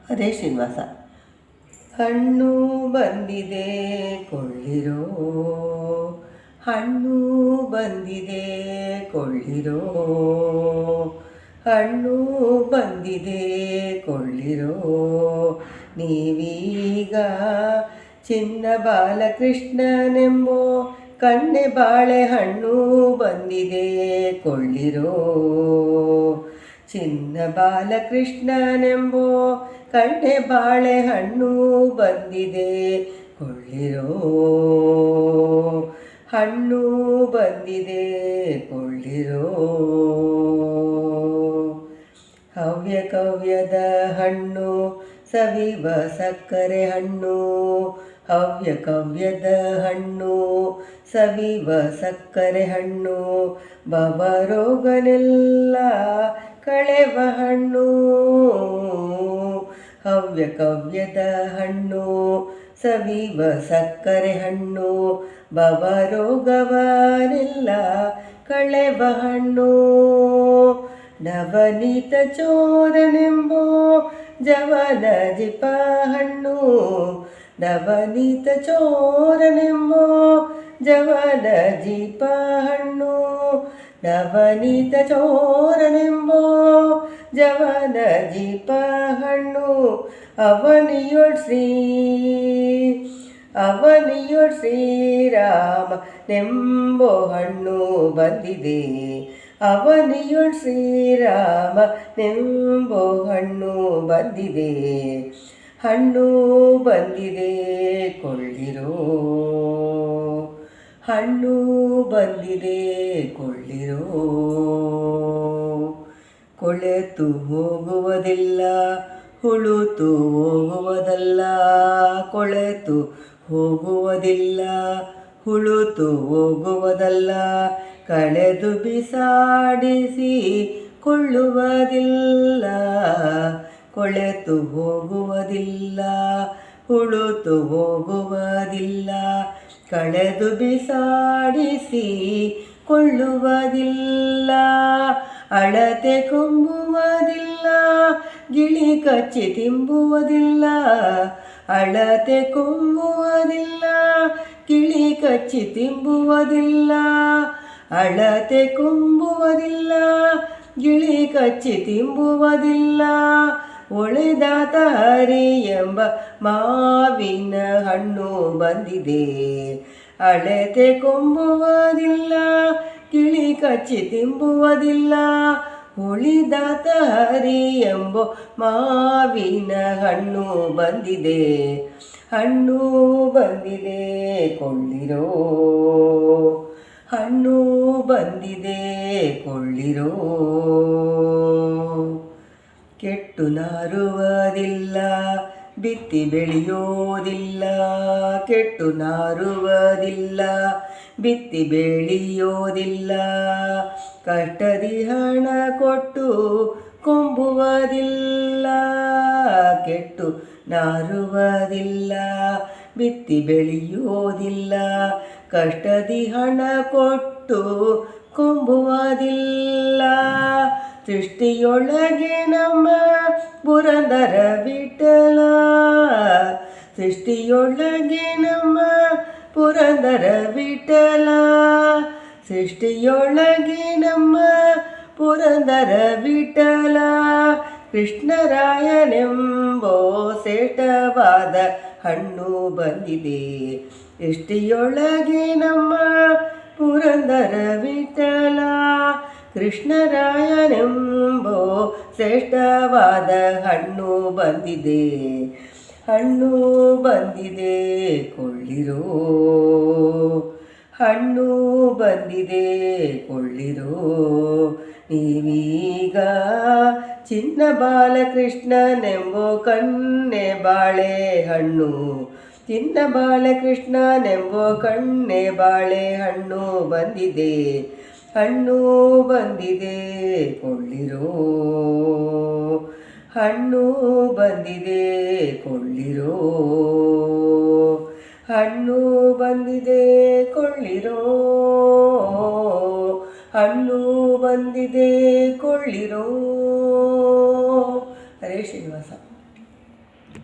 ಅದೇ ಶ್ರೀನಿವಾಸ. ಹಣ್ಣು ಬಂದಿದೆ ಕೊಳ್ಳಿರೋ, ಹಣ್ಣು ಬಂದಿದೆ ಕೊಳ್ಳಿರೋ, ಹಣ್ಣು ಬಂದಿದೆ ಕೊಳ್ಳಿರೋ. ನೀವೀಗ ಚಿನ್ನ ಬಾಲಕೃಷ್ಣನೆಂಬೋ ಕಣ್ಣೆ ಬಾಳೆಹಣ್ಣು ಬಂದಿದೆ ಕೊಳ್ಳಿರೋ. ಚಿನ್ನ ಬಾಲಕೃಷ್ಣನೆಂಬೋ ಕಣ್ಣೆ ಬಾಳೆಹಣ್ಣು ಬಂದಿದೆ ಕೊಳ್ಳಿರೋ. ಹಣ್ಣು ಬಂದಿದೆ ಕೊಳ್ಳಿರೋ. ಹವ್ಯ ಕವ್ಯದ ಹಣ್ಣು ಸವಿವ ಸಕ್ಕರೆ ಹಣ್ಣು, ಹವ್ಯ ಕವ್ಯದ ಹಣ್ಣು ಸವಿವ ಸಕ್ಕರೆ ಹಣ್ಣು, ಭವರೋಗನೆಲ್ಲ ಕಳೆವ ಹಣ್ಣು. ಹವ್ಯ ಕವ್ಯದ ಹಣ್ಣು ಸವಿವ ಸಕ್ಕರೆ ಹಣ್ಣು, ಭವರೋಗವನೆಲ್ಲ ಕಳೆವ ಹಣ್ಣು. ನವನೀತ ಚೋರನೆಂಬೋ ಜವನ ಜಿಪ ಹಣ್ಣು, ನವನೀತ ಚೋರನೆಂಬೋ ಜವನ ಜಿಪ ಹಣ್ಣು, ನವನೀತ ಚೋರನೆಂಬೋ ಜವನ ಜಿಪ ಹಣ್ಣು. ಅವನಿಯೊಳ್ ಶ್ರೀರಾಮ ನೆಂಬೋ ಹಣ್ಣು ಬಂದಿದೆ, ಅವನಿಯೊಳ್ ಶ್ರೀರಾಮ ನೆಂಬೋ ಹಣ್ಣು ಬಂದಿದೆ. ಹಣ್ಣು ಬಂದಿದೆ ಕೊಳ್ಳಿರೋ, ಹಣ್ಣು ಬಂದಿದೆ ಕೊಳ್ಳಿರೋ. ಕೊಳೆತು ಹೋಗುವುದಿಲ್ಲ ಹುಳುತು ಹೋಗುವುದಲ್ಲ, ಕೊಳೆತು ಹೋಗುವುದಿಲ್ಲ ಹುಳುತು ಹೋಗುವುದಲ್ಲ, ಕಳೆದು ಬಿಸಾಡಿಸಿ ಕೊಳ್ಳುವುದಿಲ್ಲ. ಕೊಳೆತು ಹೋಗುವುದಿಲ್ಲ ಹುಳುತು ಹೋಗುವುದಿಲ್ಲ, ಕಳೆದು ಬಿಸಾಡಿಸಿ ಕೊಳ್ಳುವುದಿಲ್ಲ. ಅಳತೆ ಕೊಂಬುವುದಿಲ್ಲ ಗಿಳಿ ಕಚ್ಚಿ ತಿಂಬುವುದಿಲ್ಲ, ಅಳತೆ ಕೊಂಬುವುದಿಲ್ಲ ಗಿಳಿ ಕಚ್ಚಿ ತಿಂಬುವುದಿಲ್ಲ, ಅಳತೆ ಕೊಂಬುವುದಿಲ್ಲ ಗಿಳಿ ಕಚ್ಚಿ ತಿಂಬುವುದಿಲ್ಲ. ಒಳೆದಾತ ಹರಿ ಎಂಬ ಮಾವಿನ ಹಣ್ಣು ಬಂದಿದೆ, ಅಳತೆ ಕೊಂಬುವುದಿಲ್ಲ ಗಿಳಿ ಕಚ್ಚಿ ತಿಂಬುವುದಿಲ್ಲ. ಉಳಿದಾತ ಹರಿ ಎಂಬೋ ಮಾವಿನ ಹಣ್ಣು ಬಂದಿದೆ, ಹಣ್ಣು ಬಂದಿದೆ ಕೊಳ್ಳಿರೋ, ಹಣ್ಣು ಬಂದಿದೆ ಕೊಳ್ಳಿರೋ. ಕೆಟ್ಟು ನಾರುವುದಿಲ್ಲ ಬಿತ್ತಿ ಬೆಳೆಯೋದಿಲ್ಲ, ಕೆಟ್ಟು ನಾರುವುದಿಲ್ಲ ಬಿತ್ತಿ ಬೆಳೆಯೋದಿಲ್ಲ, ಕಷ್ಟದಿ ಹಣ ಕೊಟ್ಟು ಕೊಂಬುವುದಿಲ್ಲ. ಕೆಟ್ಟು ನಾರುವುದಿಲ್ಲ ಬಿತ್ತಿ ಬೆಳೆಯೋದಿಲ್ಲ, ಕಷ್ಟದಿ ಹಣ ಕೊಟ್ಟು ಕೊಂಬುವುದಿಲ್ಲ. ಸೃಷ್ಟಿಯೊಳಗೆ ನಮ್ಮ ಪುರಂದರ ವಿಠಲ, ಸೃಷ್ಟಿಯೊಳಗೆ ನಮ್ಮ ಪುರಂದರ ವಿಠಲ, ಸೃಷ್ಟಿಯೊಳಗೆ ನಮ್ಮ ಪುರಂದರ ವಿಠಲ. ಕೃಷ್ಣರಾಯನೆಂಬೋ ಶ್ರೇಷ್ಠವಾದ ಹಣ್ಣು ಬಂದಿದೆ, ಸೃಷ್ಟಿಯೊಳಗೆ ನಮ್ಮ ಪುರಂದರ ವಿಠಲ. ಕೃಷ್ಣರಾಯನೆಂಬೋ ಶ್ರೇಷ್ಠವಾದ ಹಣ್ಣು ಬಂದಿದೆ, ಹಣ್ಣು ಬಂದಿದೆ ಕೊಳ್ಳಿರೋ, ಹಣ್ಣು ಬಂದಿದೆ ಕೊಳ್ಳಿರೋ. ನೀವೀಗ ಚಿನ್ನ ಬಾಲಕೃಷ್ಣನೆಂಬೋ ಕಣ್ಣೆ ಬಾಳೆಹಣ್ಣು, ಚಿನ್ನ ಬಾಲಕೃಷ್ಣನೆಂಬೋ ಕಣ್ಣೆ ಬಾಳೆಹಣ್ಣು ಬಂದಿದೆ, ಹಣ್ಣು ಬಂದಿದೆ ಕೊಳ್ಳಿರೋ, ಹಣ್ಣು ಬಂದಿದೆ ಕೊಳ್ಳಿರೋ, ಹಣ್ಣು ಬಂದಿದೆ ಕೊಳ್ಳಿರೋ, ಹಣ್ಣು ಬಂದಿದೆ ಕೊಳ್ಳಿರೋ. ಹರೇ ಶ್ರೀನಿವಾಸ.